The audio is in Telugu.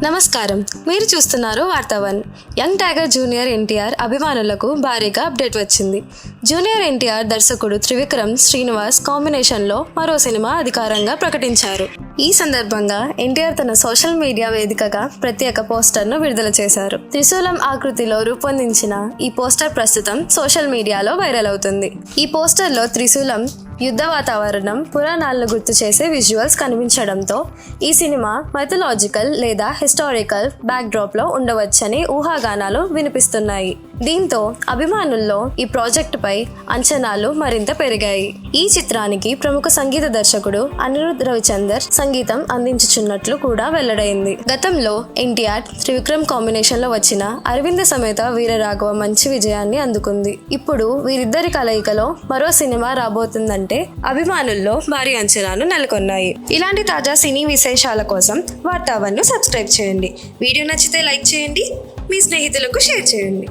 నమస్కారం, మీరు చూస్తున్నారు వార్తావన్. యంగ్ టైగర్ జూనియర్ ఎన్టీఆర్ అభిమానులకు భారీగా అప్డేట్ వచ్చింది. జూనియర్ ఎన్టీఆర్ దర్శకుడు త్రివిక్రమ్ శ్రీనివాస్ కాంబినేషన్లో మరో సినిమా అధికారంగా ప్రకటించారు. ఈ సందర్భంగా ఎన్టీఆర్ తన సోషల్ మీడియా వేదికగా ప్రత్యేక పోస్టర్ను విడుదల చేశారు. త్రిశూలం ఆకృతిలో రూపొందించిన ఈ పోస్టర్ ప్రస్తుతం సోషల్ మీడియాలో వైరల్ అవుతుంది. ఈ పోస్టర్లో త్రిశూలం, యుద్ధ వాతావరణం, పురాణాలను గుర్తు చేసే విజువల్స్ కనిపించడంతో ఈ సినిమా మైథలాజికల్ లేదా హిస్టారికల్ బ్యాక్డ్రాప్లో ఉండవచ్చని ఊహాగానాలు వినిపిస్తున్నాయి. దీంతో అభిమానుల్లో ఈ ప్రాజెక్టుపై అంచనాలు మరింత పెరిగాయి. ఈ చిత్రానికి ప్రముఖ సంగీత దర్శకుడు అనిరుద్ రవిచందర్ సంగీతం అందించుచున్నట్లు కూడా వెల్లడైంది. గతంలో ఎన్టీఆర్ త్రివిక్రమ్ కాంబినేషన్లో వచ్చిన అరవింద సమేత వీరరాఘవ మంచి విజయాన్ని అందుకుంది. ఇప్పుడు వీరిద్దరి కలయికలో మరో సినిమా రాబోతుందంటే అభిమానుల్లో భారీ అంచనాలు నెలకొన్నాయి. ఇలాంటి తాజా సినీ విశేషాల కోసం వార్తావన్ను సబ్స్క్రైబ్ చేయండి. వీడియో నచ్చితే లైక్ చేయండి, మీ స్నేహితులకు షేర్ చేయండి.